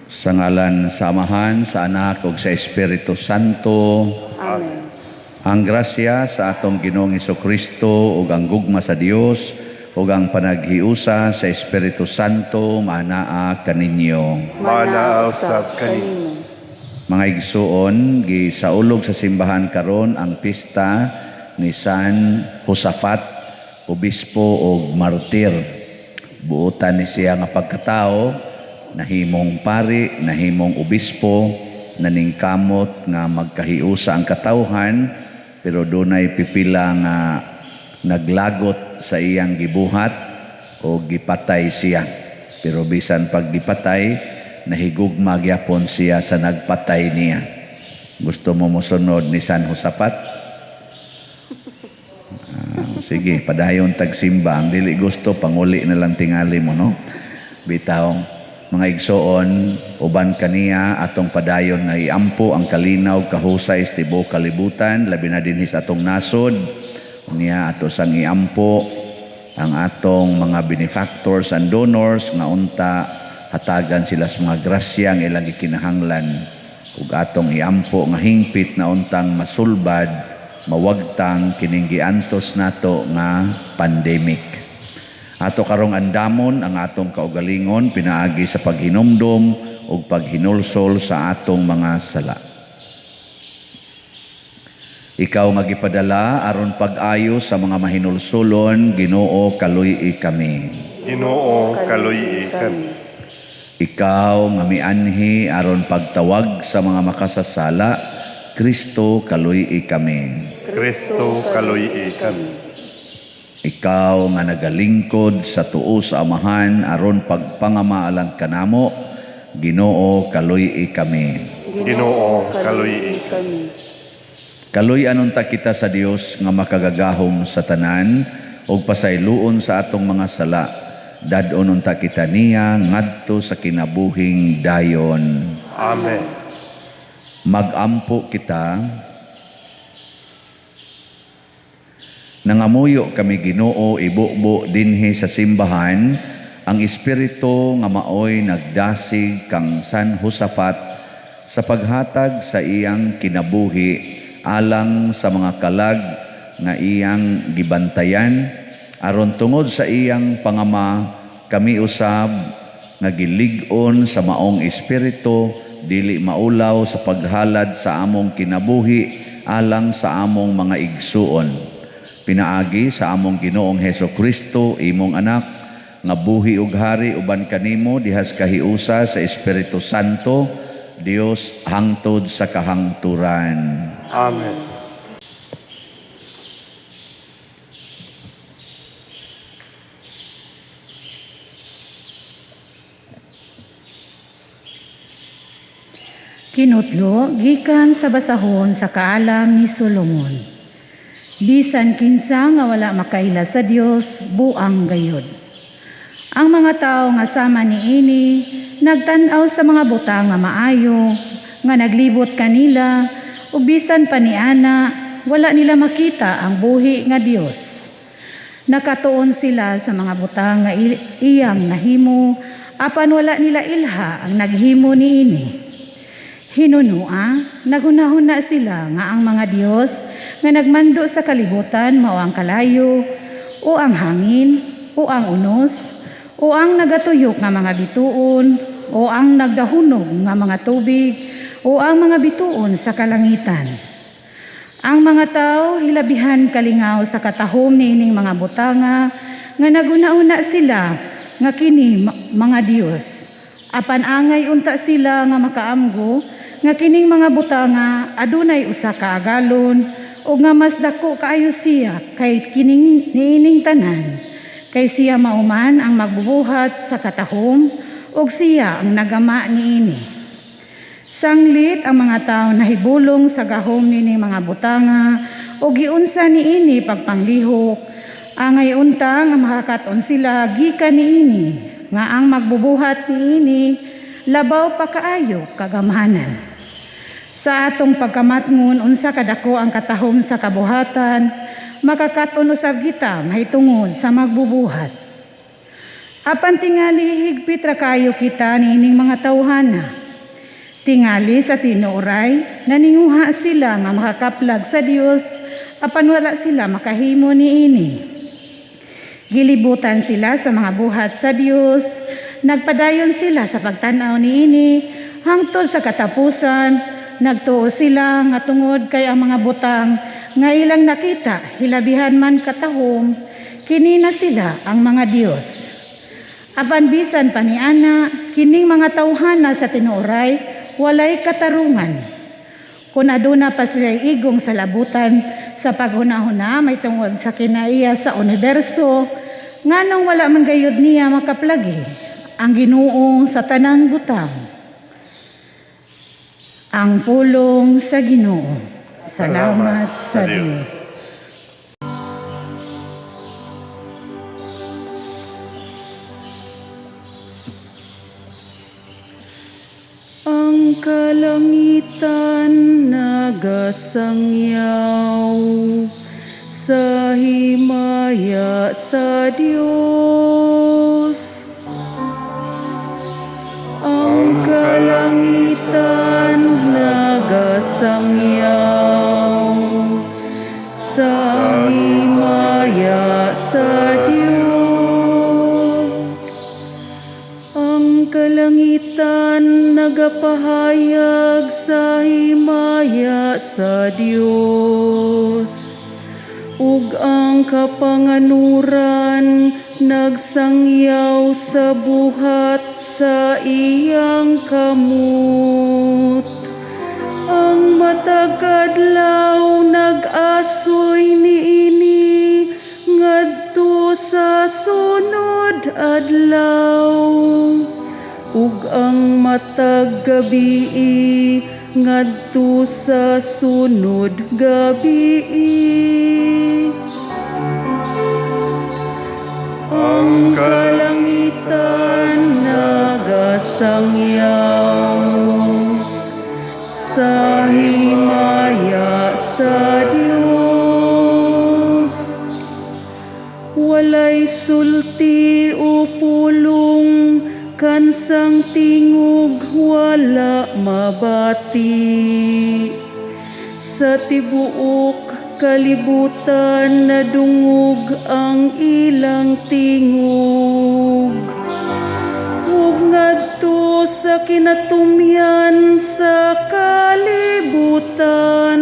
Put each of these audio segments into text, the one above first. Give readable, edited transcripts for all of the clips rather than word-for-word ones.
Sa ngalan sa Amahan, sa Anak, ug sa Espiritu Santo. Amen. Ang grasya sa atong Ginoong Hesukristo ug ang gugma sa Dios ug ang panaghiusa sa Espiritu Santo manaa kaninyo. Manaaw sa kanimo. Mga igsuon, gisaulog sa simbahan karon ang pista ni San Josafat, obispo ug martir. Buotan ni siya nga pagkatao, nahimong pari, nahimong obispo, naningkamot nga magkahiusa ang katawhan, pero dunay pipila nga naglagot sa iyang gibuhat o gipatay siya. Pero bisan pag gipatay, nahigugma gyapon siya sa nagpatay niya. Gusto mo mosunod ni San Josafat? Sige, padayon tagsimba. Ang dili gusto, panguli na lang tingali mo, no? Bitaw. Mga igsoon, uban kaniya atong padayon nga iampo ang kalinaw kahusay sa tibuok kalibutan, labi na dinhi sa atong nasod. Niya ato sang iampo ang atong mga benefactors and donors nga unta hatagan sila sa mga grasya nga ilang gikinahanglan. Ug atong iampo nga hingpit na untang masulbad, mawagtang kining giantos nato nga pandemic. Ato karong andamon ang atong kaugalingon pinaagi sa paghinumdom ug paghinulsol sa atong mga sala. Ikaw nga gipadala aron pag-ayo sa mga mahinulsolon, Ginoo kaluy-i kami. Ginoo kaluy-i kami. Ikaw nga mianhi aron pagtawag sa mga makasasala, Kristo kaluy-i kami. Kristo kaluy-i kami. Ikaw nga nagalingkod sa tuo sa Amahan aron pagpangamaalang kanamo, Ginoo kaluy-i kami. Ginoo kaluy-i kami. Kaluy-anon ta kita sa Dios nga makagagahom sa tanan ug pasayloon sa atong mga sala. Dad-onon ta kita niya ngadto sa kinabuhing dayon. Amen. Magampo kita. Nangamuyo kami Ginoo ibubo dinhi sa simbahan ang espiritu nga maoy nagdasig kang San Josafat sa paghatag sa iyang kinabuhi alang sa mga kalag nga iyang gibantayan aron tungod sa iyang pangama kami usab nga gilig-on sa maong espiritu dili maulaw sa paghalad sa among kinabuhi alang sa among mga igsuon. Pinaagi sa among Ginoong Hesukristo, imong anak, nga buhi ug hari uban kanimo dihas kahiusa sa Espiritu Santo, Dios hangtod sa kahangturan. Amen. Kinutlo, gikan sa basahon sa kaalam ni Solomon. Bisan kinsa nga wala makaila sa Dios, buang gayod. Ang mga tao nga sama niini nagtan-aw sa mga butang nga maayo, nga naglibot kanila, ug bisan pa niana wala nila makita ang buhi nga Dios. Nakatuon sila sa mga butang nga iyang nahimo, apan wala nila ilha ang naghimo niini. Hinunua, naghunahuna sila nga ang mga Dios nga nagmando sa kalibutan mao ang kalayo, o ang hangin, o ang unos, o ang nagatuyok nga mga bituon, o ang nagdahunog nga mga tubig, o ang mga bituon sa kalangitan. Ang mga tao hilabihan kalingaw sa katahom niining mga butanga nga naguna-una sila nga kini mga Dios. Apan angay unta sila nga makaamgo nga kining mga butanga adunay usa ka agalon o nga mas dako kaayo siya kay kining niining tanan, kay siya mauman ang magbubuhat sa katahom ug siya ang nagama niini. Sanglit ang mga tao nahibulong sa gahom niining mga butanga ug giunsa niini pagpanglihok, angay unta nga makakaton sila gikan niini nga ang magbubuhat niini labaw pa kaayo kagamahanan. Sa atong pagkamatngon unsa kadako ang katahom sa kabuhatan, makakaton usab kita mahitungod sa magbubuhat. Apan tingali higpit ra kayo kita niining mga tawhana. Tingali sa tinuoray, naninguha sila nga makakaplag sa Dios apan wala sila makahimo niini. Gilibutan sila sa mga buhat sa Dios, nagpadayon sila sa pagtanaw niini hangtod sa katapusan, nagtuo sila nga tungod kay ang mga butang nga ilang nakita hilabihan man katahom, kini na sila ang mga Dios. Apan bisan paniana, kining mga tawhana sa tinuoray walay katarungan. Kung aduna pa sila igong sa labutan sa paghunahuna may tungod sa kinaiya sa universo, nganong wala man gayud niya makaplagi ang Ginoo sa tanang butang. Ang pulong sa Ginoo. Salamat sa Dios. Ang kalangitan nagasangyaw sa himaya sa Diyos. Ang kalangitan nagasangyaw sa himaya sa Diyos. Ang kalangitan nagapahayag sa himaya sa Diyos. Ug ang kapanganuran nagsangyaw sa buhat sa iyang kamot. Ang matag adlaw nag-asoy niini ngadto sa sunod adlaw. Ug ang matag gabii ngadto sa sunod gabii. Ang kalangitan nagasangyaw sa himaya sa Diyos. Walay sulti o pulong kansang tingog wala mabati. Sa tibuok kalibutan nadungog ang ilang tingog. Ug ngadto sa kinatumyan sa kalibutan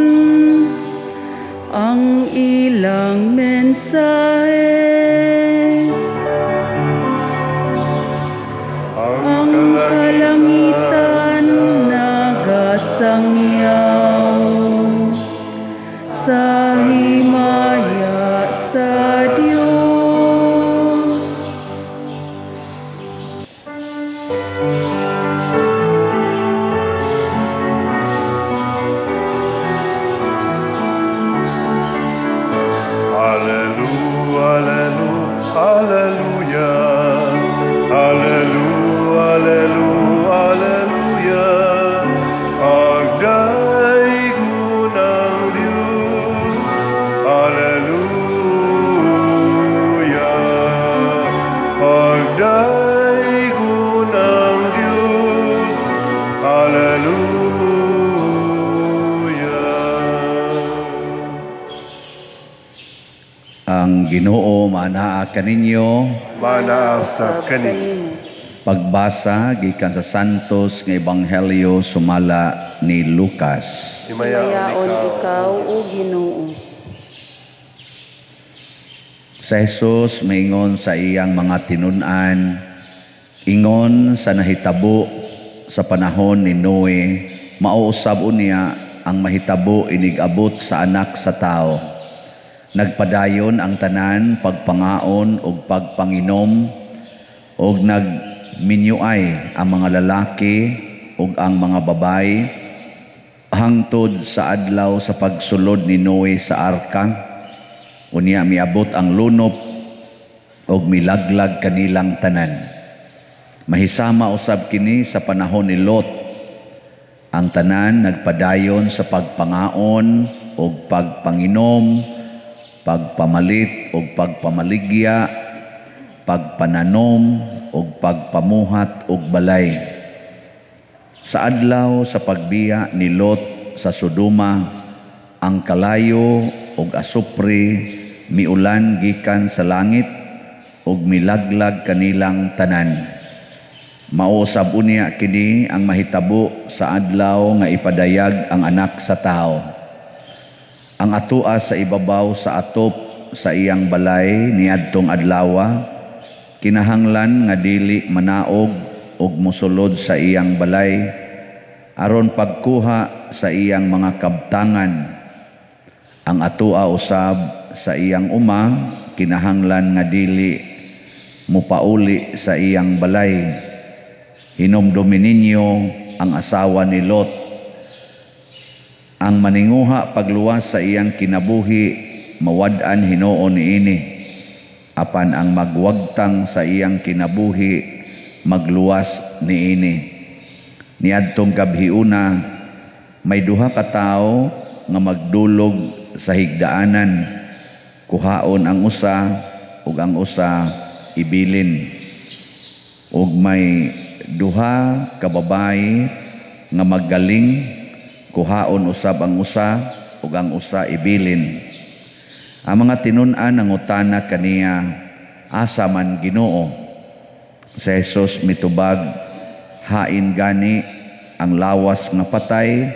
ang ilang mensahe. Ang kalangitan nagasangyaw sa himaya sa Diyos. Hallelujah, hallelujah, hallelujah, hallelujah. Agday ko ng Diyos, hallelujah. Agday ko ng Diyos, hallelujah. Ang Ginoo manaa kaninyo. Mana sa kanino. Pagbasa gikan sa Santos nga Ebanghelyo sumala ni Lucas. Himayaon ikaw. o Ginoo. Sa Jesus maingon sa iyang mga tinun-an, ingon sa nahitabo sa panahon ni Noe, mauusab niya ang mahitabo inigabot sa anak sa tao. Nagpadayon ang tanan pagpangaon ug pagpanginom ug nagminyuay ang mga lalaki ug ang mga babay hangtod sa adlaw sa pagsulod ni Noe sa arka. Unya miabot ang lunop ug milaglag kanilang tanan. Mahisama usab kini sa panahon ni Lot. Ang tanan nagpadayon sa pagpangaon ug pagpanginom, pagpamalit ug pagpamaligya, pagpananom ug pagpamuhat ug balay. Sa adlaw sa pagbiya ni Lot sa Sodoma, ang kalayo ug asupre miulan gikan sa langit ug milaglag kanilang tanan. Mao sab unya kini ang mahitabo sa adlaw nga ipadayag ang Anak sa Tao. Ang atua sa ibabaw sa atop sa iyang balay niadtong adlawa, kinahanglan nga dili manaog ug mosulod sa iyang balay aron pagkuha sa iyang mga kabtangan. Ang atua usab sa iyang uma kinahanglan nga dili mupauli sa iyang balay. Hinumdumi ninyo ang asawa ni Lot. Ang maninguha pagluwas sa iyang kinabuhi mawad-an Hinoo niini, apan ang magwagtang sa iyang kinabuhi magluwas niini. Niadtong gabhiuna may duha ka tawo nga magdulog sa higdaanan, kuhaon ang usa ug ang usa ibilin. Ug may duha ka babayi nga maggaling, kuhaon usab ang usa ug ang usa ibilin. Ang mga tinun-an nangutana kaniya, asa man Ginoo? Si Jesus mitubag, hain gani ang lawas nga patay,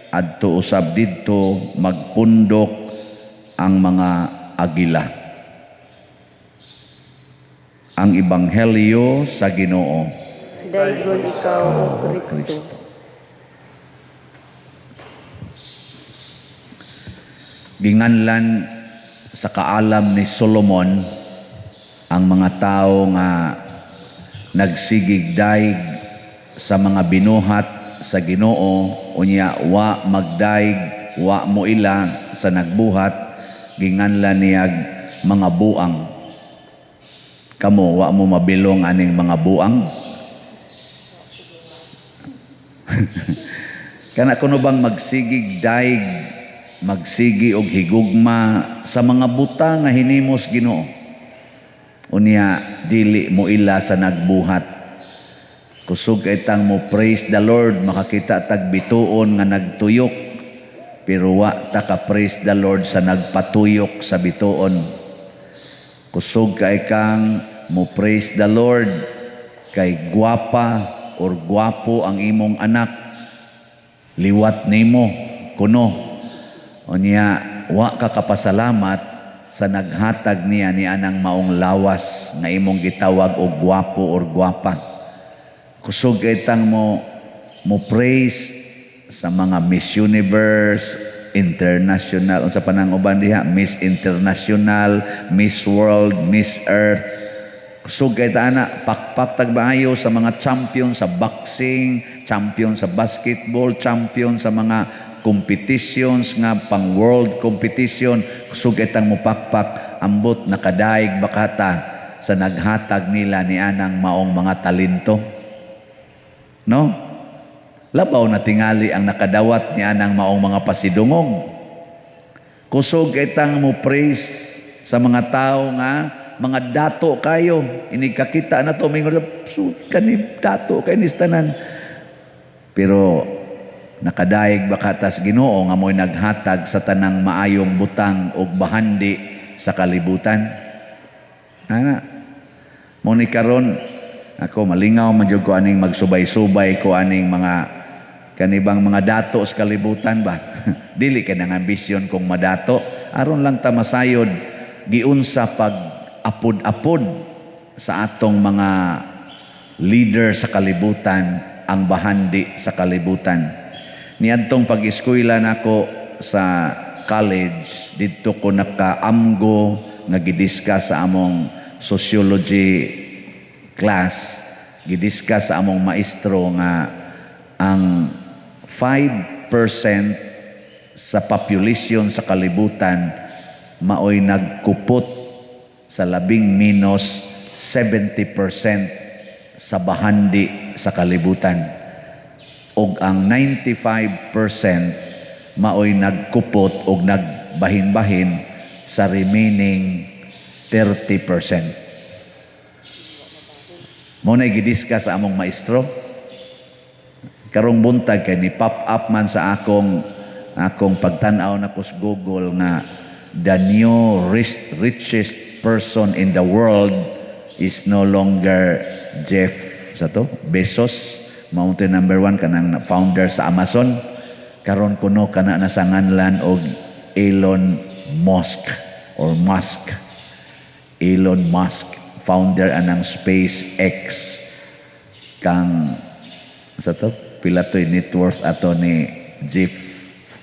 adto usab didto magpundok ang mga agila. Ang Ebanghelyo sa Ginoo. Daygon ikaw, O Kristo. Ginganlan sa kaalam ni Solomon ang mga tao nga nagsigig daig sa mga binuhat sa Ginoo, unya wa magdaig, wa mo ila sa nagbuhat, ginganlan niyag mga buang. Kamo wa mo mabilong aning mga buang. Kana kuno bang magsigig daig, magsigi og higugma sa mga buta nga hinimos Ginoo, unya dili mo ila sa nagbuhat. Kusog kay tang mo praise the Lord, makakita tag bituon nga nagtuyok, pero wa ta ka praise the Lord sa nagpatuyok sa bituon. Kusog kay kang mo praise the Lord kay gwapa or gwapo ang imong anak, liwat nimo kuno, unya wa ka kapasalamat sa naghatag niya ni anang maong lawas nga imong gitawag og gwapo or gwapa. Kusog kay tang mo praise sa mga Miss Universe, International, unsa pa nang uban diha, Miss International, Miss World, Miss Earth. Kusog kay ta ana pakpak tagbaayo sa mga champion sa boxing, champion sa basketball, champion sa mga competitions nga pang world competition. Kusog kay tang mupakpak, ambot nakadaig bakata sa naghatag nila ni anang maong mga talento. No? Labaw na tingali ang nakadawat ni anang maong mga pasidungog. Kusog kay tang mo praise sa mga tao nga mga dato kayo, inigkakita na to, may kanib dato kayo nistanan. Pero nakadaig bakatas Ginoo nga mo'y naghatag sa tanang maayong butang o bahandi sa kalibutan. Ana, mo ni karon ako malingaw man jud ko aning magsubay-subay ko aning mga kanibang mga dato sa kalibutan ba. Dili kay nang ambisyon kong madato, aron lang ta masayod giunsa pag apod-apod sa atong mga leader sa kalibutan, ang bahandi sa kalibutan. Niadtong pag-eskwela nako sa college, didto ko nakaamgo nga gidiscuss sa among sociology class, gidiscuss sa among maestro nga ang 5% sa population sa kalibutan maoy nagkupot sa labing minus 70% sa bahandi sa kalibutan. Og ang 95% maoy nagkupot og nagbahin-bahin sa remaining 30%. Mo na gidiscuss sa among maestro. karong buntag kay ni pop up man sa akong pagtan-aw na ko sa Google nga the new richest person in the world is no longer Jeff Bezos, mountain number 1 kanang founder sa Amazon. Karon kuno kana nasanganlan og Elon Musk. Elon Musk, founder anang SpaceX. Kang pila to'y net worth ato ni Jeff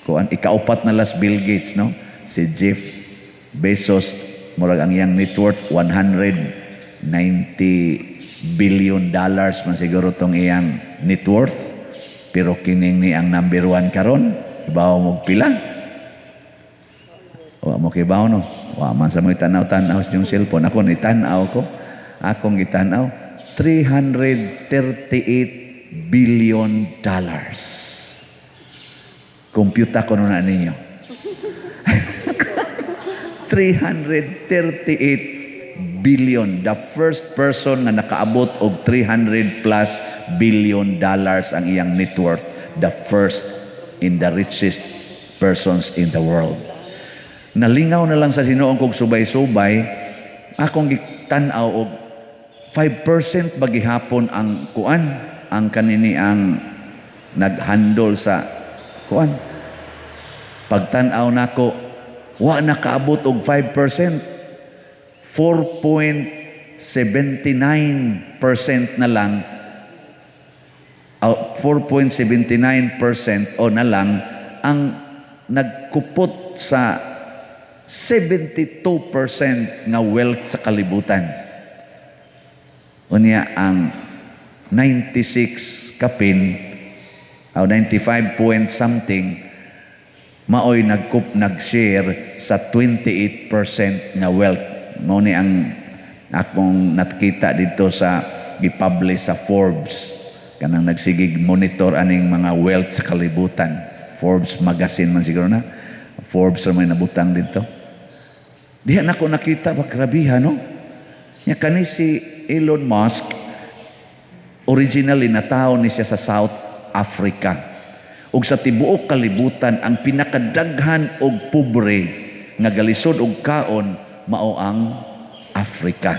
kuan ikaupat na last Bill Gates, no? Si Jeff Bezos murag ang iyang net worth $190 billion man siguro tong iyang net worth, pero kining ni ang number 1 karon ibaw mo pila, wa mo kibaw, no? Wa man sa mo tanaw-tanaw sa yung cellphone. Ako ni tanaw ko, akong gitanaw $338 billion. Kompyuta ko na ninyo. 338 billion. The first person na nakaabot og 300 plus billion dollars ang iyang net worth. The first in the richest persons in the world. Nalingaw na lang sa Hinoon kog subay-subay, akong gitanaw og 5% bagihapon ang kuan, ang kanini ang naghandle sa kuan. Pagtanaw nako, wa nakaabot og 5%. 4.79% na lang, 4.79% o na lang ang nagkupot sa 72% nga wealth sa kalibutan. Unya ang 96 kapin o 95 point something maoy nag-share sa 28% nga wealth. Mao ni ang akong nakita dito sa gipublish sa Forbes, kanang nagsigig monitor aning mga wealth sa kalibutan. Forbes magazine man siguro na. Forbes may nabutang dito. Diha na ko nakita, grabiha, no? Nya kani si Elon Musk, originally natawo ni siya sa South Africa. Ug sa tibuok kalibutan, ang pinakadaghan og pobre nga galisod og kaon mao ang Africa.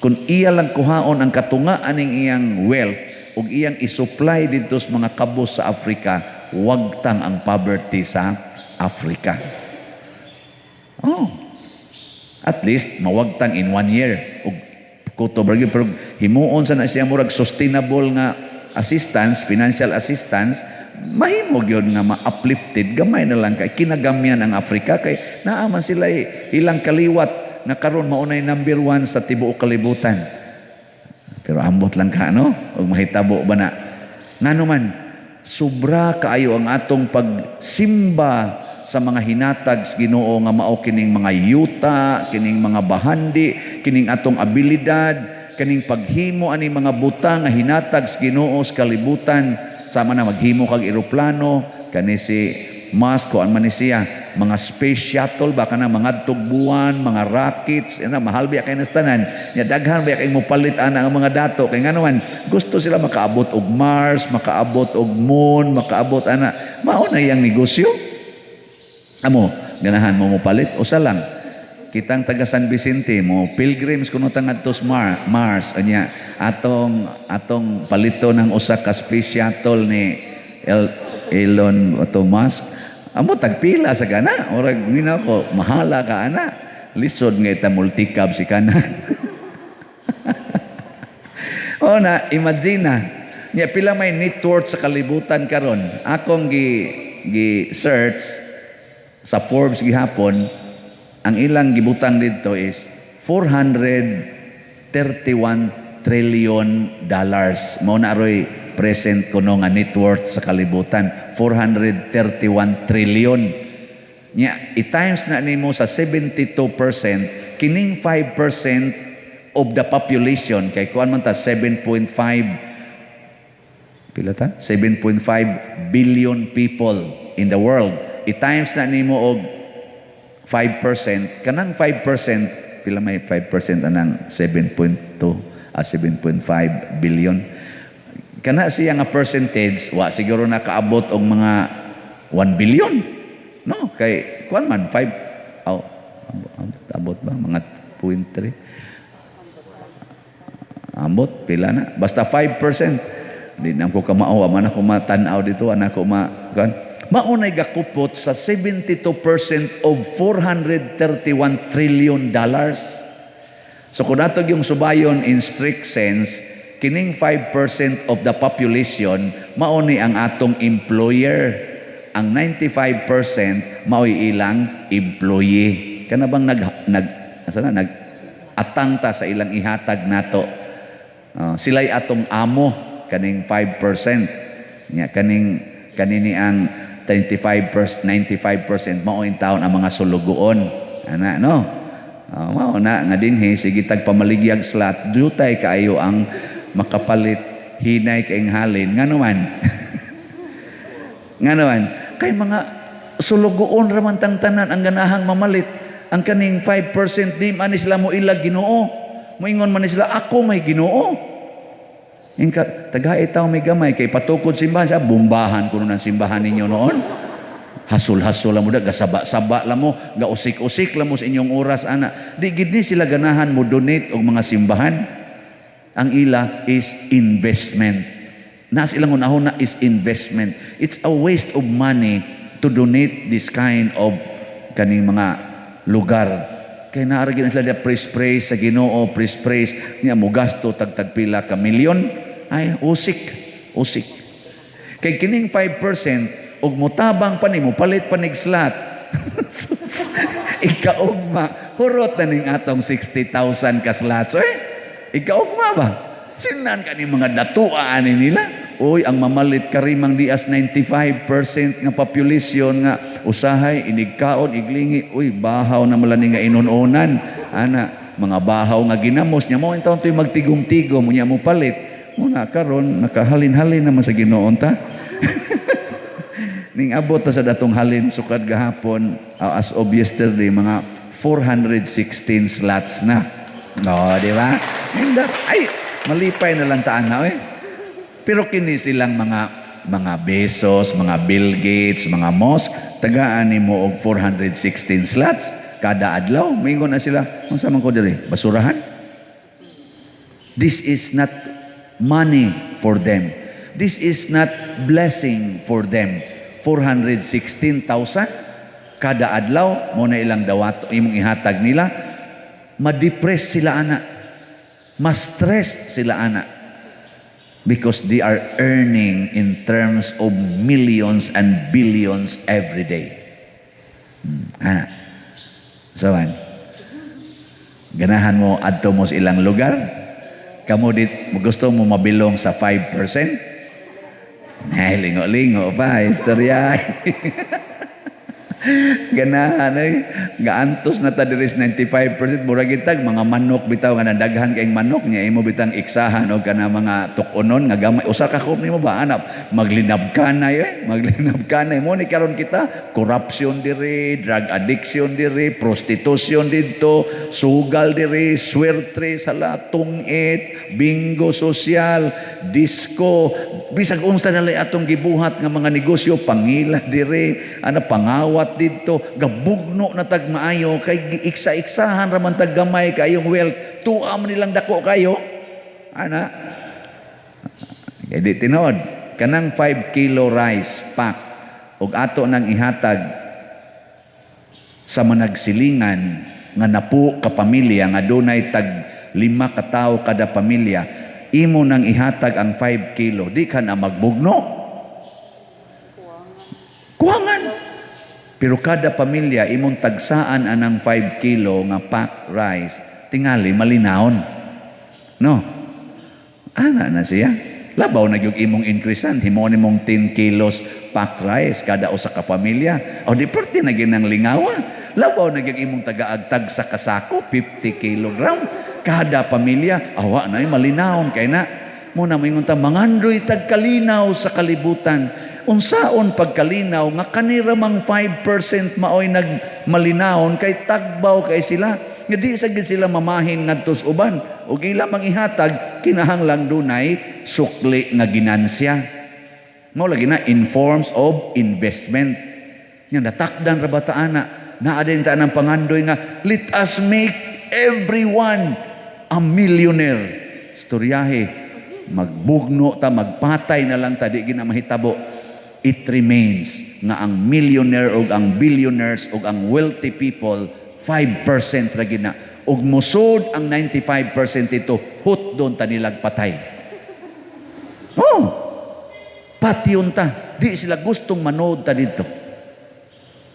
Kung iya lang kuhaon ang katungaan ning iyang wealth ug iyang isupply dito sa mga kabos sa Africa, wagtang ang poverty sa Africa. At least mawagtang in 1 year. Ug kuto bragi pero himuon sa na siya murag sustainable nga assistance, financial assistance, mahimo gyud nga ma-uplifted gamay na lang kay kinagamyan ang Africa kay naaman sila ilang kaliwat na karon maunay number 1 sa tibuok kalibutan. Pero ambot lang ka, no? Ug mahitabo ba na ngano man sobra kaayo ang atong pagsimba sa mga hinatag sa Ginoo nga mao kining mga yuta, kining mga bahandi, kining atong abilidad, kining paghimo ani mga butang nga hinatag sa Ginoo sa kalibutan. Sama na maghimo kag eroplano, kani si Musk ko man ni siya, mga space shuttle baka na mga tugbuan, mga rockets, ina mahal biya kay nastanan. Nya daghan biya kay mopalit ana ang mga dato kay ngano man gusto sila makaabot og Mars, makaabot og moon, makaabot ana. Mao na yang negosyo. Amo, ganahan mo mopalit usa lang. Kitang taga San Vicente mo pilgrims kuno tangadto sa Mars anya atong palito ng usa ka space shuttle ni Elon Musk. Amo tagpila sa kana orag minaw ko mahala ka ana lisod nga ita multicab si kana. O na imagine na nya pila may net worth sa kalibutan karon. Akong gi search sa Forbes gihapon. Ang ilang gibutang dito is $431 trillion. Mao na aroy present kuno nga net worth sa kalibutan, 431 trillion. Nya i-times na nimo sa 72%, kining 5% of the population kay kuan man ta 7.5 billion people in the world. I-times na nimo og 5%, kanang 5%, pila may 5% anang 7.5 billion. Kana siya nga percentage, wa siguro nakaabot og mga 1 billion. No, kay kuan man 5 abot ba mga 0.3. Ambot pila na. Basta 5%. Di na ko kamao man ako matan-aw dito, anak ko kan. Maunay gakupot sa 72% of 431 trillion dollars. So kung natog yung subayon in strict sense, kining 5% of the population mauni ang atong employer. Ang 95% mao'y ilang employee. Kana bang nag-atang ta sa ilang ihatag nato. Sila'y atong amo kaning 5%. Nya kanini ang 95% mao in taon ang mga sulugoon. Ana no. Mao na nga dinhi sige tag pamaligyag slot dutay kaayo ang makapalit hinay kaing halin nganuman. Nganuman kay mga sulugoon raman tang tanan ang ganahang mamalit ang kaning 5% di man sila mo ilag Ginoo. Moingon man sila ako may Ginoo. Ingka tagay taw may gamay kay patukod simbahan sa bombahan kuno ng simbahan ninyo noon. Hasul-hasul la mo da gasaba-saba la mo, gausik-usik la mo sa inyong oras ana. Di gid ni sila ganahan mo donate og mga simbahan. Ang ila is investment. Nas ilang unahon na is investment. It's a waste of money to donate this kind of kaning mga lugar. Kaya naaragin na sila praise sa Ginoo, praise niya mo gasto tagpila ka milyon. Ay, usik. Kay kining 5% og mutabang pa ni mo palit panig slot. Ikaugma, hurot na ning atong 60,000 ka slots. Ikaugma ba? Sinan ka ni mga datuaan nila. Uy, ang mamalit karimang dias 95% nga population nga usahay, inigkaon, iglingi. Uy, bahaw na malani nga inununan. Ana, mga bahaw nga ginamos niya mo. Ito ito'y magtigom-tigom niya mo palit. Muna karon nakahalin-halin naman sa Ginoon ta. Ning abot ta sa datong halin sukad gahapon as of yesterday mga 416 slots na. No, di ba? Ay, malipay na lang taan na Pero kini silang mga Bezos, mga Bill Gates, mga Musk, tagaan mo og 416 slots kada adlaw. Mingon na sila, unsa man ko diri? Basurahan? This is not money for them. This is not blessing for them. 416,000 kada adlaw mo na ilang dawat imong ihatag nila. Ma-depress sila ana. Ma-stress sila ana. Because they are earning in terms of millions and billions every day. So, ganahan mo adto mo sa ilang lugar? Kamu gusto mo mabilong sa 5%? Ay, lingo-lingo pa, istorya. Ganahan gaantos na ta diri 95% murag gitag mga manok bitaw nga nadaghan kay manok nya imo bitang iksahan og kana mga tukonon nga gamay usa ka kup nimo ba anak maglinab kanay mo ni karon kita corruption diri, drug addiction diri, prostitution didto, sugal diri, swerte sala, tungit, bingo social, disco, bisag unsa na atong gibuhat nga mga negosyo pangila diri, pangawat dito, gabugno na tag maayo kay iksa-iksahan raman tag gamay kayong wealth, tuwa man nilang dako kayo. Kay di tinod kanang 5 kilo rice pack ug ato nang ihatag sa managsilingan nga napu ka pamilya nga dunay tag 5 ka tawo kada pamilya, imo nang ihatag ang 5 kilo, di ka na magbugno. Kuwangan. Pero kada pamilya, imong tagsaan anang 5 kilo nga pack rice, tingali malinawon. No? Na siya. Labaw na yung imong increasean, himon imong 10 kilos pack rice kada usa ka pamilya. O di perti na ginang lingawa. Labaw na yung imong tagaagtag sa kasako, 50 kilogram. Kada pamilya, awa na malinawon. Kaya na, muna may ngunta, mangandroy tagkalinaw sa kalibutan. Unsaon pagkalinaw nga kaniramang 5% maoy nagmalinawon kay tagbaw kay sila nga di sa gid sila mamahin ngadto sa uban ug ila mang ihatag kinahanglang dunay sukli nga ginansya. Mao lagi na in forms of investment. Nya natakdan ra bataan na adin ta ng pangandoy nga let us make everyone a millionaire. Storyahe, magbugno ta, magpatay na lang ta, di gina mahitabo. It remains nga ang millionaire o ang billionaires o ang wealthy people 5% ra gina. Ug musod ang 95% ito, hut doon ta nilag patay. Oh, patyon ta. Di sila gustong manood ta dito.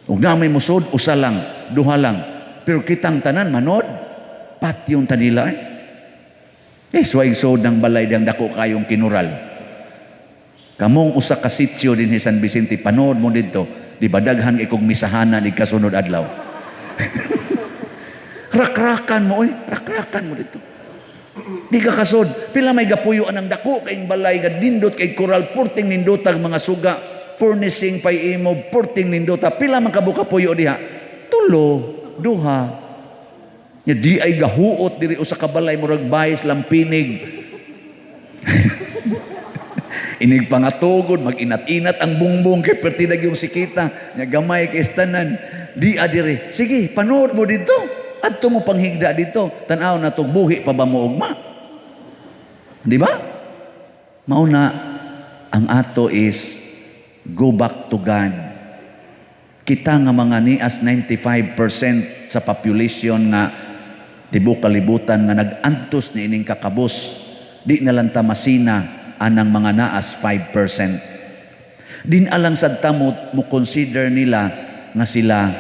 Ug na may musod, usa lang, duha lang. Pero kitang tanan manood, patyon ta nila suwaig-sod ng balay diyang dako kayong kinural. Kamong usa ka sitio din sa San Vicente, panood mo dito, di ba daghan ikong misahanan ni kasunod adlaw. Rakrakan mo, rakrakan mo dito. Di ka kasod, pila may gapuyuan ang dako kayong balay, gadindot kay kural, purting nindotag mga suga, furnishing pay imo, purting nindota, pila man kabuka puyo diha? Tulo, duha. Nya di ay gahuot diri usa ka balay murag bayis lampinig. Inig pangatugod, mag-inat-inat ang bungbong kay pertinag yung sikita, nya gamay kay istanan. Di adire. Sige, panood mo dito. Adto mo panghigda dito. Tan-aw na to buhi pa ba mo ugma? Di ba? Mauna ang ato is go back to God. Kita nga mga nias 95% sa population nga tibok kalibutan nga nag-antos ni ining kakabos, di na lang ta masina anang mga naas 5%. Din alang sad ta mo consider nila nga sila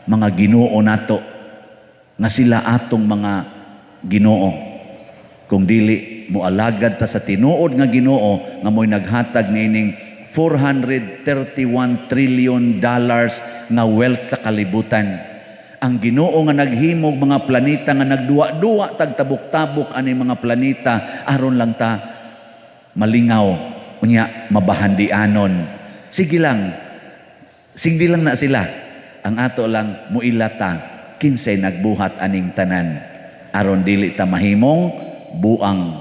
mga Ginoo nato, nga sila atong mga Ginoo. Kung dili mo alagad ta sa tinuod nga Ginoo nga mo'y naghatag ni ining $431 trillion nga wealth sa kalibutan. Ang Ginoo nga naghimog mga planeta nga nagduwa-duwa tagtabok-tabok ani mga planeta aron lang ta malingaw unya mabahandianon. Sige lang na sila. Ang ato lang muilata kinsay nagbuhat aning tanan aron dili ta mahimong buang.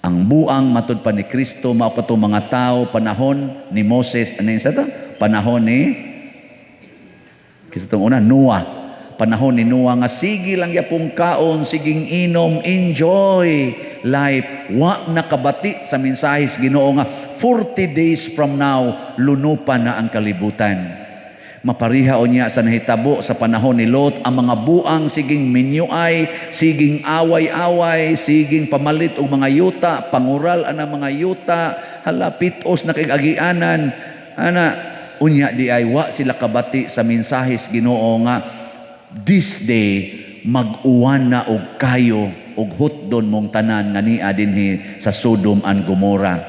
Ang buang matud pa ni Kristo mao kato mga tao panahon ni Moses aning sa ta panahon ni kitong una Noah. Panahon ni Noah nga sige lang yapong kaon, siging inom, enjoy life. Wa nakabati sa mensahis Ginoo nga 40 days from now lunupan na ang kalibutan. Mapariha o niya sa nahitabo sa panahon ni Lot ang mga buang siging minyuay, siging away-away, siging pamalit og mga yuta, pangural ana mga yuta, halapitos na kay agianan ana unya di ay wa sila kabati sa mensahis Ginoo nga this day mag-uwan na og kayo og hutdon mong tanan nga niya dinhi sa Sodom and Gomorrah.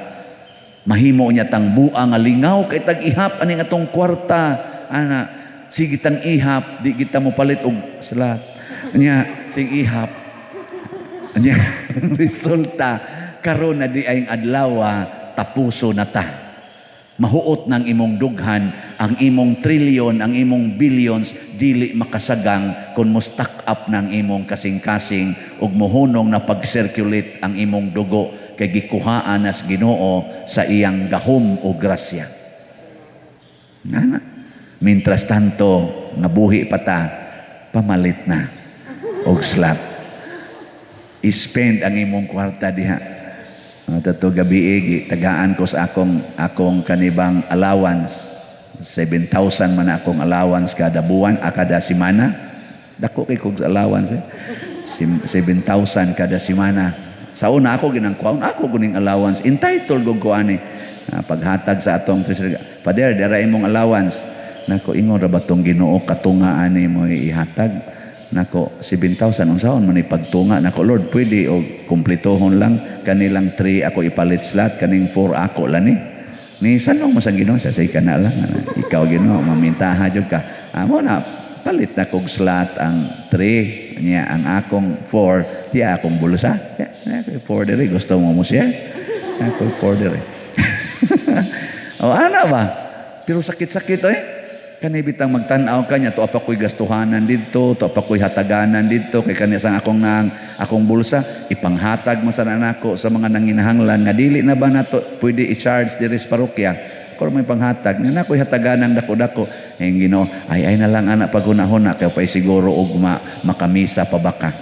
Mahimo niya tang buang nga lingaw kay tag-ihap aning atong kwarta ana sige tang ihap di kita mo palit og salat nya sig ihap nya resulta karon na di ay adlaw tapuso na ta. Mahuot ng imong dughan, ang imong trilyon, ang imong billions, dili makasagang kung mo stack up ng imong kasing-kasing ug mohunong na pag-circulate ang imong dugo kay gikuhaan as Ginoo sa iyang gahom o grasya. Nga. Mientras tanto, nabuhi pa ta, pamalit na og slot. I-spend ang imong kwarta diha. Tato gabi tagaan ko sa akong kanibang allowance. 7,000 man akong allowance kada buwan, kada semana. Dako kay kog allowance 7,000 kada semana. Sa una ako ginangkuan, ako guning allowance. Entitled ko ani paghatag sa atong treasury. Pader, dara imong allowance. Nako ingon ra ba tong Ginoo katunga ani mo ihatag? Nako 7,000 unsaon man ipagtunga nako Lord pwede og kumpletohon lang kanilang 3 ako ipalit slot kaning 4 ako lang ni sanong masang Ginoo sa say kana lang ikaw Ginoo mamintaha jud ka amo na palit na kog slot ang 3 niya ang akong 4 di akong bulsa 4 dire gusto mo siya ako 4 dire o ana ba pero sakit-sakit Kani bitang magtanaw kanya, to apa ko'y gastuhanan dito, to apa ko'y hataganan dito, kay kanya sang akong bulsa, ipanghatag mo sana nako sa mga nanginahanglan, nga dili na ba nato pwede i-charge diri sa parokya, kung may panghatag, nga nako'y hataganan dako-dako, Ginoo, ay na lang anak paghunahuna, kaya pa'y siguro og makamisa pa baka.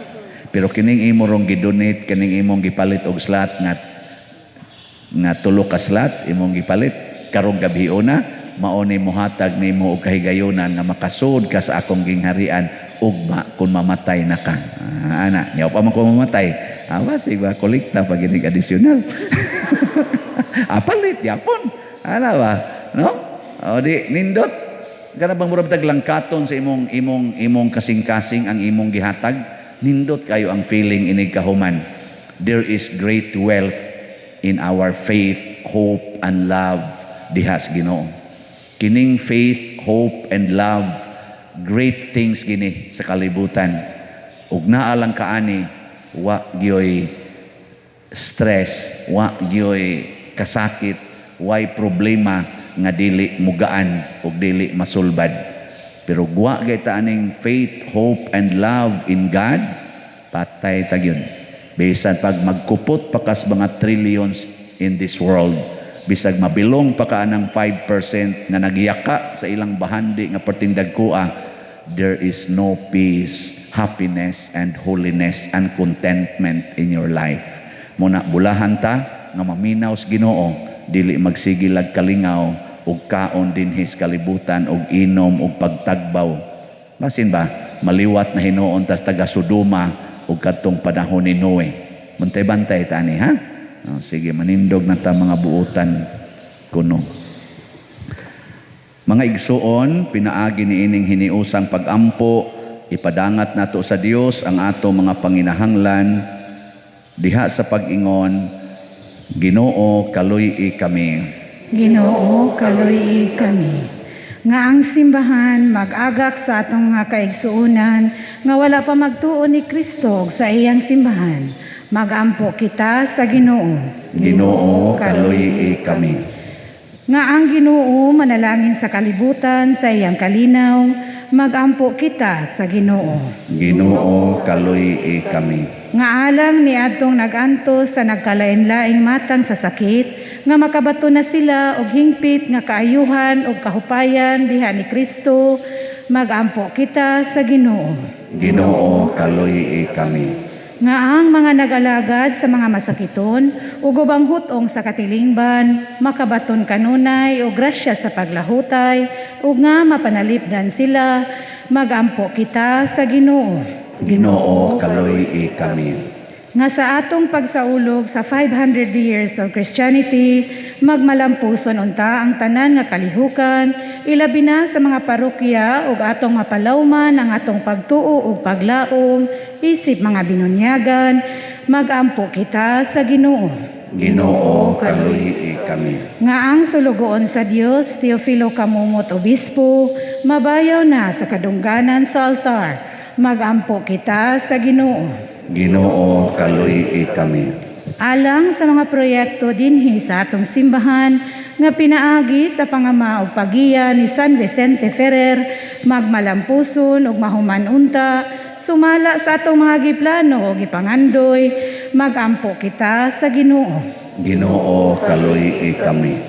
Pero kining imo rong gidonate, kining imong gipalit og slot nga tulo ka slot, imong gipalit, karong gabi na, mauni mo hatag nimo og kahigayonan nga makasud ka sa akong gingharian ugma kung mamatay na ka. Ana, yaw pa man ko mamatay. Basig ba kolekta pag inig additional. Palit yapon. Ana ba? No? O di nindot kana bang murag taglangkaton sa imong kasing-kasing ang imong gihatag. Nindot kayo ang feeling inig kahuman. There is great wealth in our faith, hope and love dihas Ginoo. Kining faith, hope, and love, great things gini sa kalibutan. Ug naa lang kaani, wa gyoy stress, wa gyoy kasakit, way problema nga dili mugaan ug dili masulbad. Pero wa gay ta aning faith, hope, and love in God, patay tagyon. Bisan pag magkupot pa kas mga trillions in this world, bisag mabilong pa ka ng 5% na nagyaka sa ilang bahandi nga pertindag kuha, there is no peace, happiness, and holiness and contentment in your life. Muna bulahan ta nga maminaw sa Ginoo, dili magsigilag kalingaw ug kaon dinhis kalibutan ug inom ug pagtagbaw. Basin ba maliwat na hinuon tas taga Sodoma ug kadtong panahon ni Noe. Bantay-bantay ta ani ha. Sige, manindog na ta mga buutan kuno. Mga igsuon, pinaagi ni ining hiniusang pagampo, ipadangat nato sa Dios ang ato mga panginahanglan, diha sa pag-ingon, Ginoo kaluy-i kami. Ginoo kaluy-i kami. Nga ang simbahan mag-agak sa atong mga kaigsuonan, nga wala pa magtuo ni Kristo sa iyang simbahan. Magampo kita sa Ginoo. Ginoo kaluy-i kami. Nga ang Ginoo manalangin sa kalibutan sa iyang kalinaw, magampo kita sa Ginoo. Ginoo kaluy-i kami. Nga alang ni adtong nagantos sa nagkalain-laing matang sa sakit, nga makabato na sila og hingpit nga kaayuhan ug kahupayan diha ni Kristo, magampo kita sa Ginoo. Ginoo kaluy-i kami. Nga ang mga nag-alagad sa mga masakiton ug ubang hutong sa katilingban, makabaton kanunay o grasya sa paglahutay ug nga mapanalipdan sila, magampo kita sa Ginoo. Ginoo kaluy-i kami. Nga sa atong pagsaulog sa 500 years of Christianity, magmalampuson unta ang tanan nga kalihukan, ilabi na sa mga parokya ug atong mapalawman ang atong pagtuo ug paglaom, isip mga binunyagan, magampo kita sa Ginoo. Ginoo kaluy-i kami. Nga ang sulugoon sa Dios, Teofilo Kamumot Obispo, mabayaw na sa kadungganan sa altar, magampo kita sa Ginoo. Ginoo kaluy-i kami. Alang sa mga proyekto dinhi sa atong simbahan nga pinaagi sa pangama ug pagiya ni San Vicente Ferrer, magmalampuson ug mahuman unta, sumala sa atong mga giplano ug gipangandoy, magampo kita sa Ginoo. Ginoo kaluy-i kami.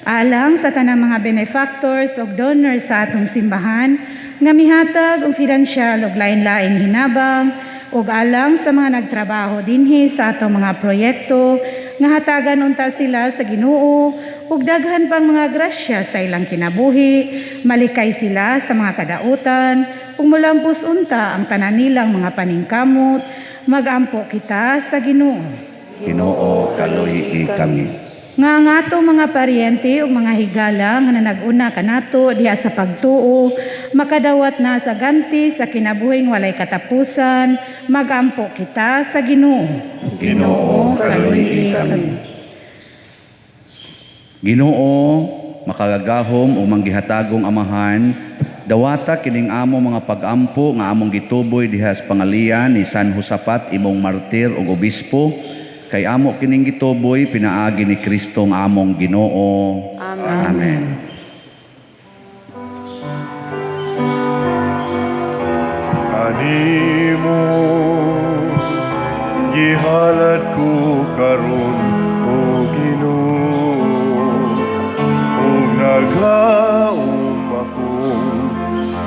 Alang sa tanang mga benefactors ug donors sa atong simbahan nga mihatag og finansyal ug lain-laing hinabang, ug alang sa mga nagtrabaho dinhi sa atong mga proyekto nga hatagan unta sila sa Ginoo ug daghan pang mga grasya sa ilang kinabuhi, malikay sila sa mga kadautan ug mulampos unta ang tanan nilang mga paningkamot, magampo kita sa Ginoo. Ginoo kaluy-i kami. Nga ang atong mga paryente ug mga higala nga nanag-una kanato diha sa pagtuo, makadawat na sa ganti sa kinabuhing walay katapusan, magampo kita sa Ginoo. Ginoo kaluy-i kami. Ginoo makagagahom o manggihatagong amahan, dawata kining among mga pagampo nga among gituboy diha sa pangalian ni San Josafat imong martir ug obispo, kay amo kining gituboy pinaagi ni Kristo nga among Ginoo. Amen. Amen.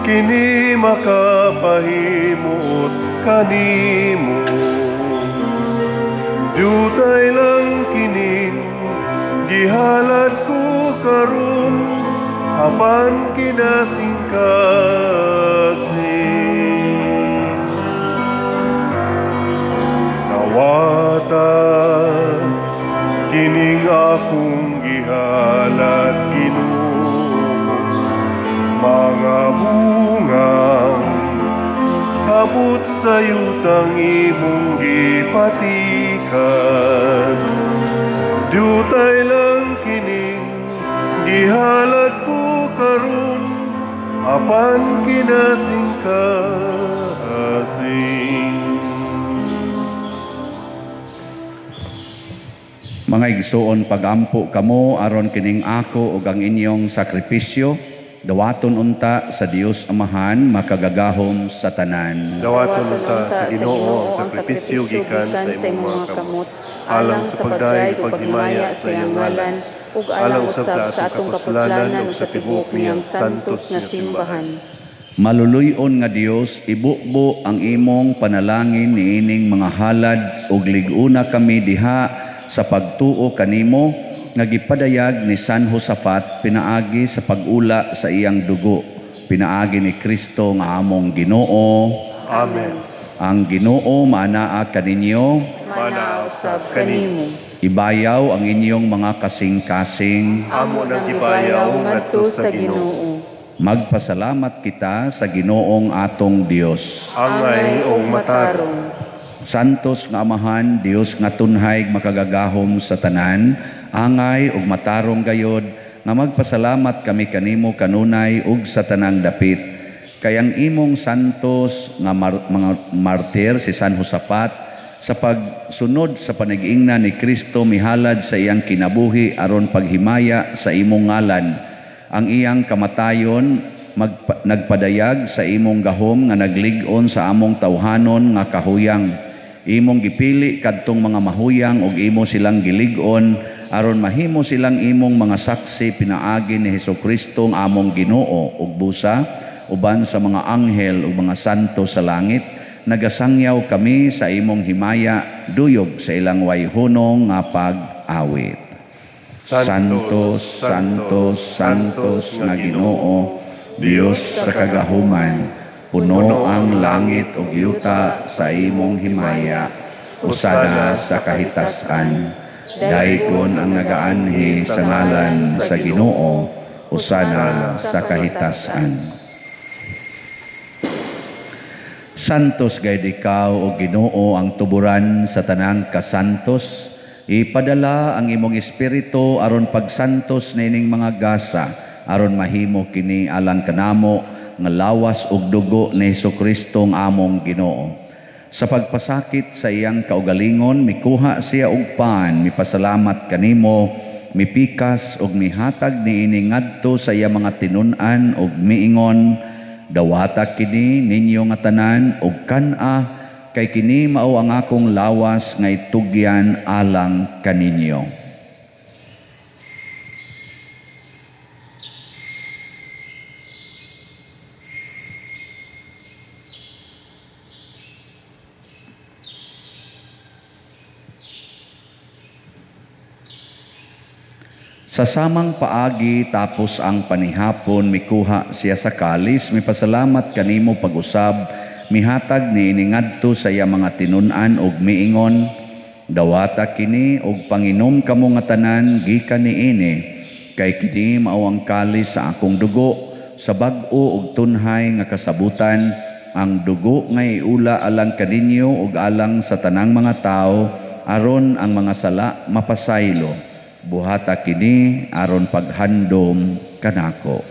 kini makapahimot kanimo. Jutay lang kining gihalad ko karon, apan kinasingkasing. Nawatan kining akong gihalad Ginoo, mga bungang abot sa yutang imong gipatikan. Dutay lang kining gihalad ko karon, apan kinasingkasing. Mga igsuon, pagampo kamo aron kining ako ug ang inyong sakripisyo, dawaton unta sa Dios Amahan makagagahom sa tanan. Dawaton unta sa Ginoo ang sakripisyo gikan sa imong mga kamot, alang sa pagdayeg ug paghimaya sa iyang ngalan, ug alang usab sa atong kapuslanan ug sa tibuok niyang santos nga simbahan. Maluluyon nga Dios, ibubo ang imong panalangin niining mga halad ug lig-una kami diha sa pagtuo kanimo nga gipadayag ni San Josafat pinaagi sa pag-ula sa iyang dugo, pinaagi ni Kristo nga among Ginoo. Amen. Ang Ginoo maanaa kaninyo, Manaaw sab kanimo. ibayaw ang inyong mga kasing-kasing. Amo nang gibayaw ngadto sa Ginoo. Magpasalamat kita sa Ginoong atong Dios. Angay ug matarong. Santos nga Amahan, Dios nga tunhay makagagahom sa tanan, angay ug matarong gayod, nga magpasalamat kami kanimo kanunay ug sa tanang dapit. Kay ang imong santos nga mga martir si San Josafat sa pagsunod sa panag-ingna ni Kristo mihalad sa iyang kinabuhi aron paghimaya sa imong ngalan. Ang iyang kamatayon nagpadayag sa imong gahom nga naglig-on sa among tawhanon nga kahuyang. Imong gipili kadtong mga mahuyang ug imo silang gilig-on aron mahimo silang imong mga saksi pinaagi ni Hesukristo nga among Ginoo ug busa uban sa mga anghel ug mga santo sa langit. Nagasangyaw kami sa imong himaya duyog sa ilang wayhunong nga pag-awit. Santos, Santos, Santos nga Ginoo, Dios sa kagahuman, puno ang langit ug yuta sa imong himaya, usada sa kahitasan. Daykon ang nagaanhi sa ngalan sa Ginoo, usada sa kahitasan. Santos gayud ikaw o Ginoo ang tuburan sa tanang kasantos. Ipadala ang imong espiritu aron pagsantos nining mga gasa, aron mahimo kini alang kanamo nga lawas ug dugo ni Hesukristo nga among Ginoo. Sa pagpasakit sa iyang kaugalingon, mikuha siya og pan, mipasalamat kanimo, mipikas ug mihatag niini ngadto sa iya mga tinun-an ug miingon, dawata kini ninyo nga tanan ug kan-a, kay kini mao ang akong lawas nga itugyan alang kaninyo. Sa samang paagi tapos ang panihapon, mikuha siya sa kalis, mipasalamat kanimo pag-usab, mihatag ni iningadto sa iya mga tinun-an ug miingon, dawata kini ug panginom kamo nga tanan gikan niini, kay kini mao ang kalis sa akong dugo, sa bag-o ug tunhay nga kasabutan, ang dugo nga iula alang kaninyo ug alang sa tanang mga tao, aron ang mga sala mapasaylo. Buhata kini aron paghandom kanako.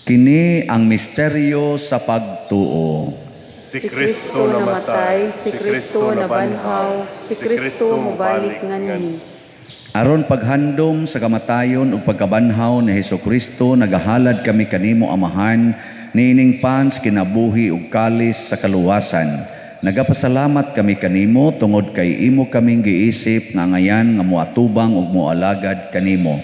Kini ang misteryo sa pagtuo. Si Kristo namatay, si Kristo nabanhaw, si Kristo mobalik nganhi. Aron paghandom sa kamatayon ug pagkabanhaw ni Hesukristo, nagahalad kami kanimo Amahan, niining pans kinabuhi ug kalis sa kaluwasan. Nagapasalamat kami kanimo tungod kay imo kaming giisip nga ngayan nga moatubang ug moalagad kanimo.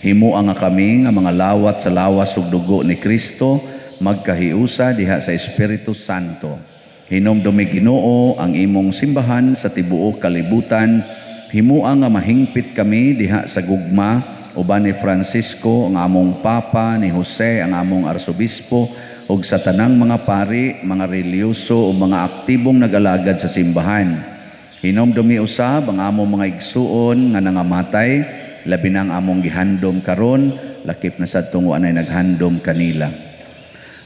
Himo nga kami nga mga lawat sa lawas ug dugo ni Kristo magkahiusa diha sa Espiritu Santo. Hinomdumi Ginoo ang imong simbahan sa tibuok kalibutan. Himua nga mahingpit kami diha sa gugma uban ni Francisco ang among Papa, ni Jose ang among Arsobispo ug sa tanang mga pari, mga reliyoso o mga aktibong nag-alagad sa simbahan. Hinomdumi usab ang among mga igsuon nga nangamatay, labi na ang among gihandom karon, lakip na sad tungo anay naghandom kanila.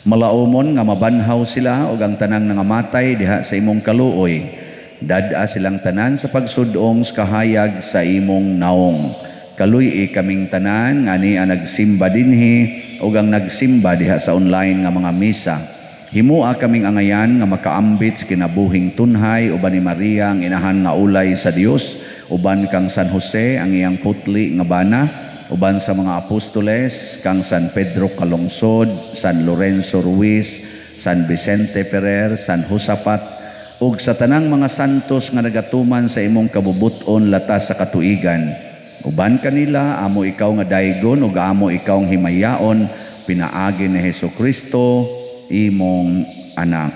Malaumon nga mabanhaw sila ug ang tanang nangamatay diha sa imong kaluoy. Dada silang tanan sa pagsudong sa kahayag sa imong naong. Kaluy kaming tanan nga ni ang nagsimba dinhi ug ang nagsimba diha sa online nga mga misa. Himua kaming angayan nga makaambit sa kinabuhing tunhay uban ni Maria ang inahan nga ulay sa Dios, uban kang San Jose ang iyang putli nga bana, uban sa mga apostoles kang San Pedro Calungsod, San Lorenzo Ruiz, San Vicente Ferrer, San Josaphat ug sa tanang mga santos nga nagatuman sa imong kabubuton latas sa katuigan. Uban kanila amo ikaw nga daygon ug amo ikaw ang himayaon pinaagi ni Hesukristo imong anak.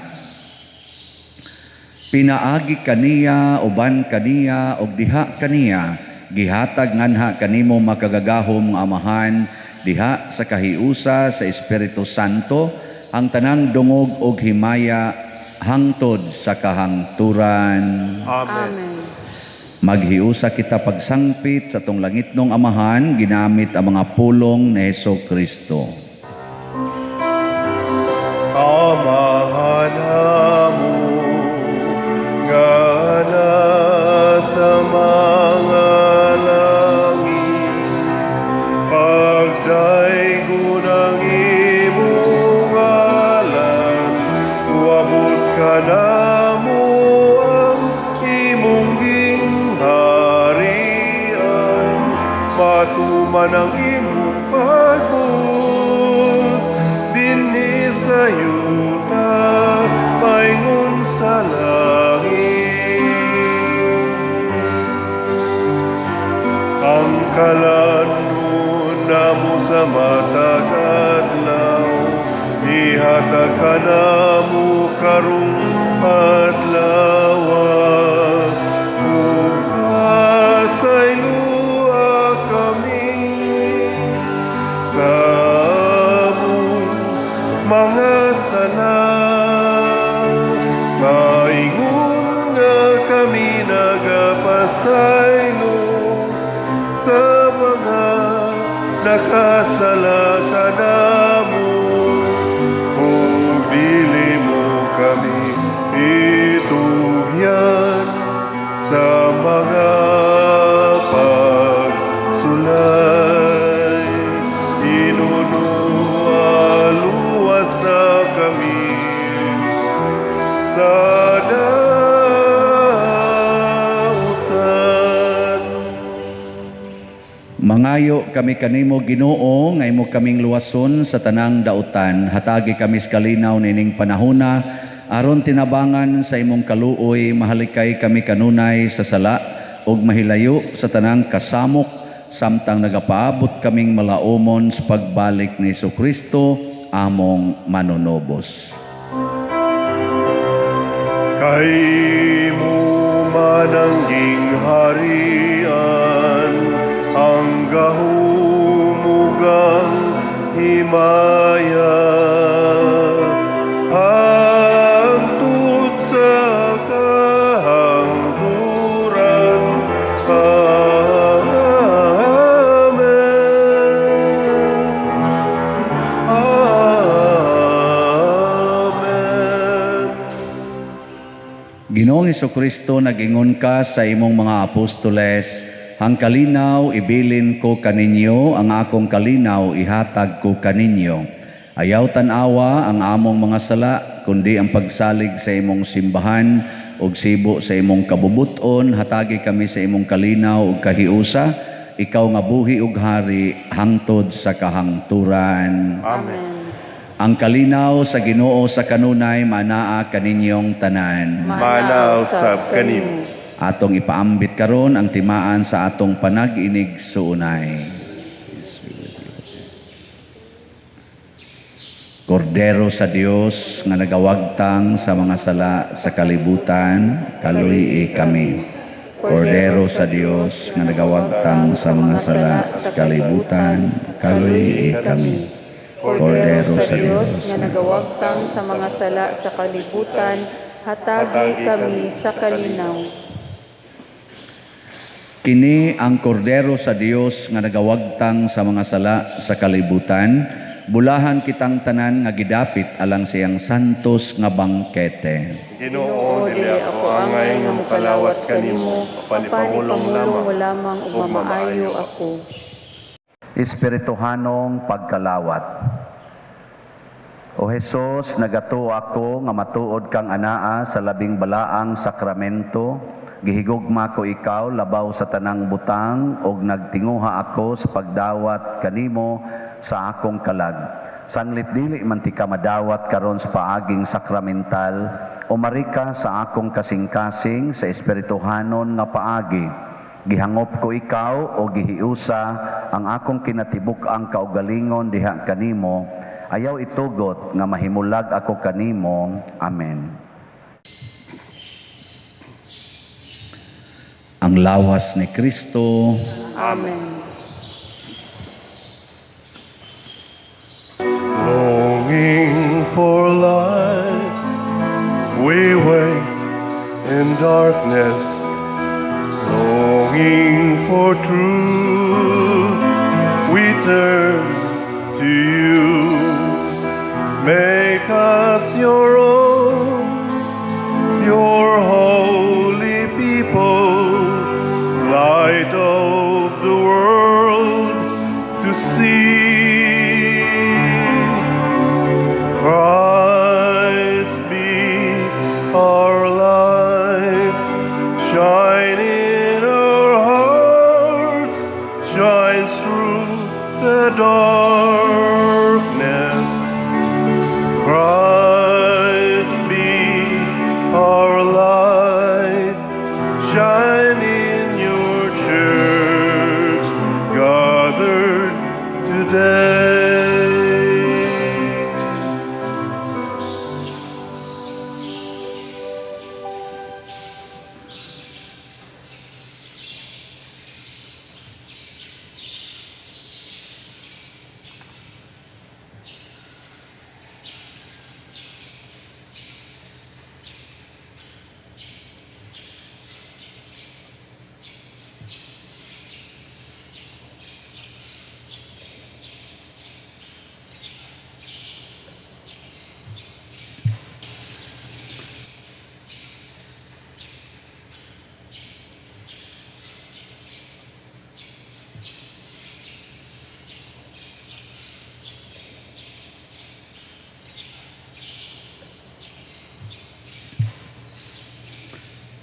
Pinaagi kaniya uban kaniya ug diha kaniya gihatag nganha kanimo makagagahom nga amahan diha sa kahiusa sa Espiritu Santo ang tanang dungog ug himaya hangtod sa kahangturan. Amen. Amen. Maghiusa kita pagsangpit sa tong langitnong amahan ginamit ang mga pulong ni Hesukristo. Amahan mo nga nasa mga langit, pagdaygon ang imong ngalan, uabot ka namo ang imong gingharian, matuman ang imong pagbuot dinhi sa yuta paingon sa langit. Ang kalanon namo sa matag adlaw, ihatag ka namo karong adlaw. Ug pasaylua kami sa among mga sala, maingon nga kami nagapasaylo sa mga nakasala kanamo. Kung dili mo kami itugyan sa mga pagsulay, inunualuwas na kami sa dautan. Mangayo kami kanimo Ginoo nga imo kaming luwason sa tanang dautan. Hatagi kami sa kalinaw nining panahona aron tinabangan sa imong kaluoy, mahalikay kami kanunay sa sala ug mahilayo sa tanang kasamok samtang nagapaabot kaming malaumon sa pagbalik ni Hesukristo among manunobos. Kay mo manangging harian, ang gahumugang himaya, hangtod sa kahangturan. Amen. Amen. Ginoong Hesukristo, nag-ingon ka sa imong mga apostoles, ang kalinaw ibilin ko kaninyo, ang akong kalinaw ihatag ko kaninyo. Ayaw tanawa ang among mga sala, kundi ang pagsalig sa imong simbahan ug sibo sa imong kabubuton. Hatagi kami sa imong kalinaw ug kahiusa, ikaw nga buhi ug hari hangtod sa kahangturan. Amen. Ang kalinaw sa Ginoo sa kanunay manaa kaninyong tanan. Manaw sab kanimo. Atong ipaambit karon ang timaan sa atong panag-inig suunay. Kordero sa Dios nga nagawagtang sa mga sala sa kalibutan, kaluhi kami. Kordero sa Dios nga nagawagtang sa mga sala sa kalibutan, kaluhi kami. Kordero sa Diyos nga nagawagtang sa mga sala sa kalibutan, hatagi kami sa kalinaw. Kini ang kordero sa Dios nga nagawagtang sa mga sala sa kalibutan, bulahan kitang tanan nga gidapit alang siyang santos nga bangkete. Ginoo, dili ako angay nga mokalawat kanimo, panipamulong mo lamang ug mamaayo ako. Espirituhanong pagkalawat. O Jesus, nagato ako nga matuod kang anaa sa labing balaang sakramento, gihigugma ko ikaw labaw sa tanang butang ug nagtinguha ako sa pagdawat kanimo sa akong kalag. Sanglit dili man ti ka madawat karon sa paaging sakramental, umarika sa akong kasing-kasing sa espirituhanon nga paagi. Gihangop ko ikaw o gihiusa ang akong kinatibuk ang kaugalingon diha kanimo, ayaw itugot nga mahimulag ako kanimo. Amen. Ang lawas ni Kristo. Amen. Longing for light, we wait in darkness. Longing for truth, we turn to you. Make us your own, your holy people, light of the world to see. Christ be our light, shine in our hearts, shine through the darkness. Christ be our light, shine in your church, gathered today.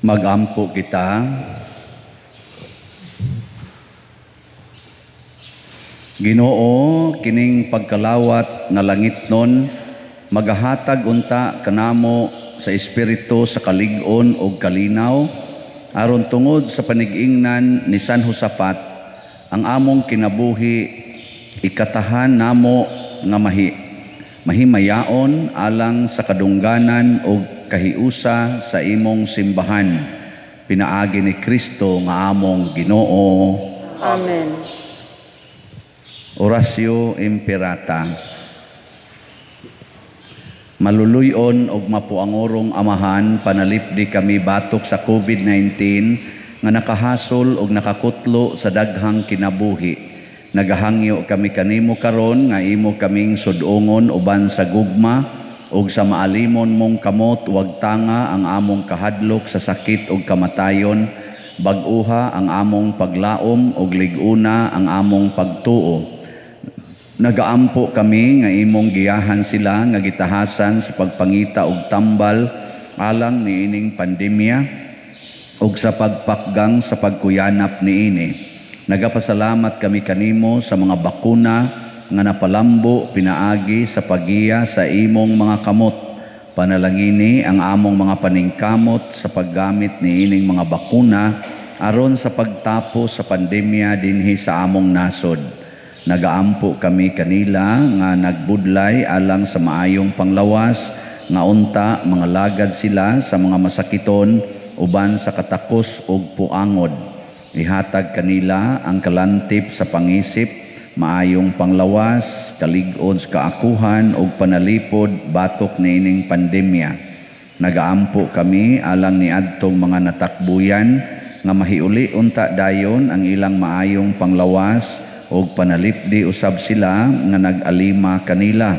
Magampo kita. Ginoo, kining pagkalawat nga langitnon, magahatag unta kanamo sa espiritu sa kalig-on o kalinaw, aron tungod sa panig-ingnan ni San Josafat, ang among kinabuhi, ikatahan namo nga mahimayaon alang sa kadungganan o kahiusa sa imong simbahan. Pinaagi ni Kristo nga among Ginoo. Amen. Orasyo Imperata. Maluluyon og mapuangorong Amahan, panalipdi kami batok sa COVID-19 nga nakahasol og nakakutlo sa daghang kinabuhi. Nagahangyo kami kanimo karon nga imo kaming sudongon uban sa gugma ug sa maalimon mong kamot wag tanga ang among kahadlok sa sakit ug kamatayon, bag-uha ang among paglaom ug lig-una ang among pagtuo. Nagaampo kami nga imong giyahan sila nga gitahasan sa pagpangita og tambal alang niining pandemya ug sa pagpakgang sa pagkuyanap niini. Nagapasalamat kami kanimo sa mga bakuna nga napalambo pinaagi sa pagiya sa imong mga kamot. Panalangini ang among mga paningkamot sa paggamit ni ining mga bakuna aron sa pagtapos sa pandemya dinhi sa among nasod. Nagaampo kami kanila nga nagbudlay alang sa maayong panglawas nga unta mga lagad sila sa mga masakiton uban sa katakos ug puangod. Ihatag kanila ang kalantip sa pangisip, maayong panglawas, kalig-on sa kaakuhan ug panalipod batok niining pandemya. Nagaampo kami alang niadtong mga natakbuyan nga mahiuli unta dayon ang ilang maayong panglawas ug panalipdi usab sila nga nag-alima kanila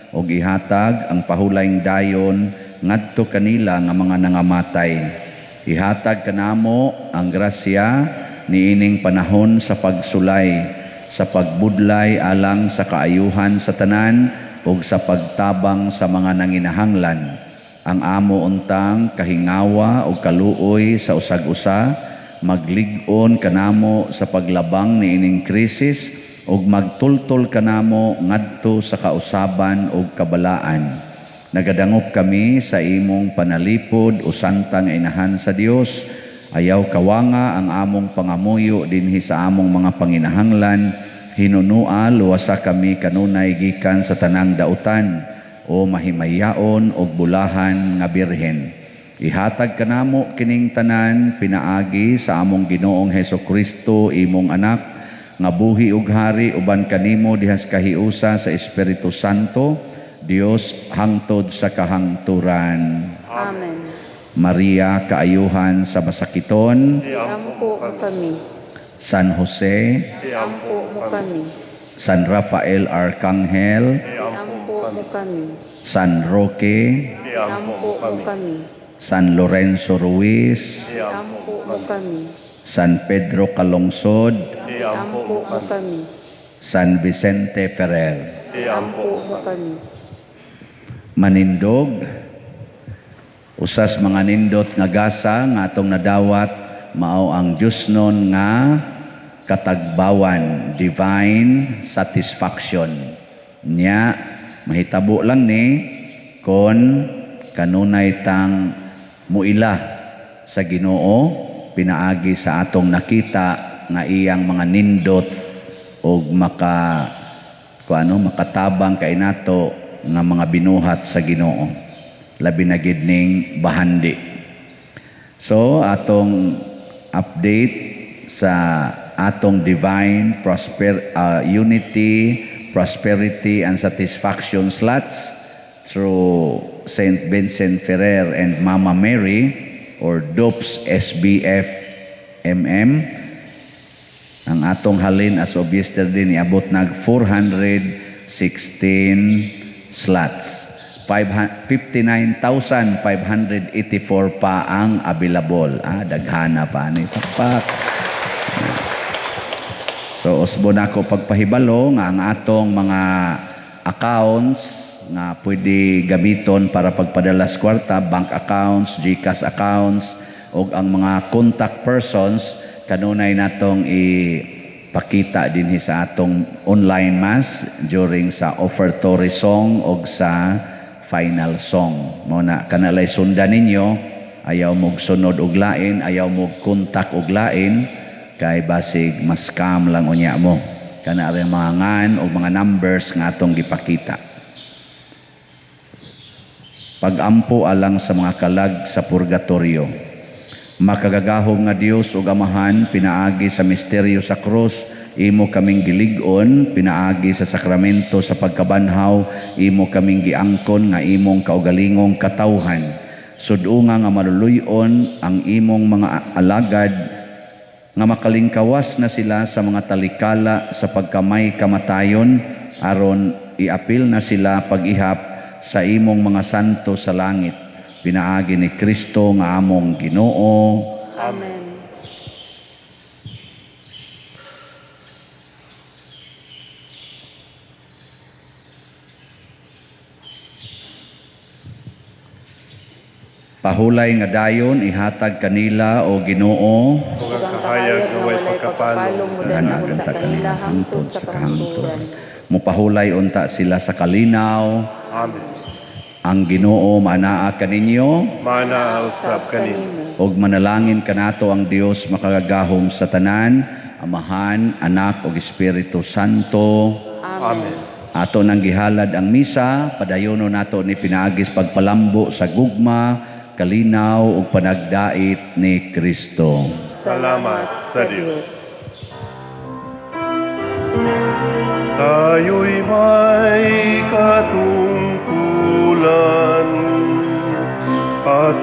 ug ihatag ang pahulayng dayon ngadto kanila nga mga nangamatay. Ihatag kanamo ang grasya niining panahon sa pagsulay, sa pagbudlay alang sa kaayuhan sa tanan ug sa pagtabang sa mga nanginahanglan. Ang amo untang kahingawa ug kaluoy sa usag-usa maglig-on kanamo sa paglabang niining krisis ug magtultol kanamo ngadto sa kausaban ug kabalaan. Nagadangop kami sa imong panalipod o santang inahan sa Dios. Ayaw kawanga ang among pangamuyo dinhi sa among mga panginahanglan. Hinunua luwasa kami kanunay gikan sa tanang dautan o mahimayaon og bulahan nga birhen. Ihatag kanamo kining tanan pinaagi sa among Ginoong Hesukristo imong anak nga buhi ug hari uban kanimo dihas kahiusa sa Espiritu Santo, Dios hangtod sa kahangturan. Amen. Maria kaayuhan sa masakiton, Iampo mo kami. San Jose, Iampo mo kami. San Rafael Arcangel, Iampo mo kami. San Roque, Iampo mo kami. San Lorenzo Ruiz, Iampo mo kami. San Pedro Calungsod, Iampo mo kami. San Vicente Ferrer. Iampo mo kami. Manindog, usas mga nindot nga gasa nga atong nadawat mao ang Diyos nun nga katagbawan, divine satisfaction. Nya, mahitabo lang ni kon kanunay tang muila sa Ginoo pinaagi sa atong nakita nga iyang mga nindot og makatabang kay nato nga mga binuhat sa Ginoo labi na gid ning bahandi. So atong update sa atong divine unity, prosperity and satisfaction slots through St. Vincent Ferrer and Mama Mary or DOPS SBF MM. Ang atong halin as of yesterday niabot nag 416 slots. 59,584 pa ang available. Daghana pa ni pakpak. So usbo na ko pagpahibalo nga ang atong mga accounts nga pwede gamiton para pagpadala sa kwarta, bank accounts, GCash accounts, o ang mga contact persons, kanunay natong ipakita din sa atong online mass during sa offertory song o sa final song. Muna, kanalay sundan ninyo, ayaw mong sunod og lain, ayaw mong contact og lain, kay basig mas scam lang unya mo. Kanalay mga ngan o mga numbers nga atong gipakita. Pagampo alang sa mga kalag sa purgatorio. Makagagahom nga Dios ug Amahan pinaagi sa misteryo sa krus, imo kaming gilig-on pinaagi sa sakramento sa pagkabanhaw, imo kaming giangkon nga imong kaugalingong katawhan. Sudunga nga maluluy-on ang imong mga alagad nga makalingkawas na sila sa mga talikala sa pagkamay kamatayon aron iapil na sila pag-ihap sa imong mga santo sa langit. Pinaagi ni Kristo nga among Ginoo. Amen. Pahulay nga dayon ihatag kanila o Ginoo. Ug ang kahayag nga way pagkapalo mula na sa kanila hangtod sa kahangturan. Mupahulay unta sila sa kalinaw. Amen. Ang Ginoo manaa kaninyo Mana usab kanimo. ug manalangin kanato ang Dios makagagahom sa tanan, Amahan, Anak ug Espiritu Santo. Amen. Ato nang gihalad ang misa, padayono nato ni pinaagis pagpalambo sa gugma, kalinaw ug panagdait ni Kristo. Salamat sa Diyos. Tayo'y may katungkulan at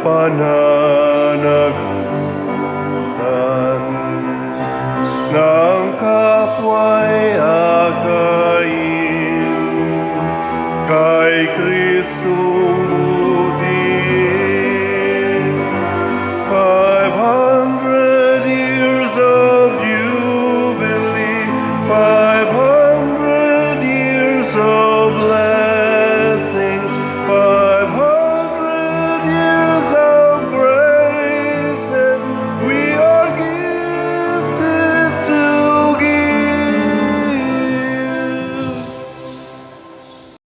pananagutan ng kapwa'y akayin kay Kristo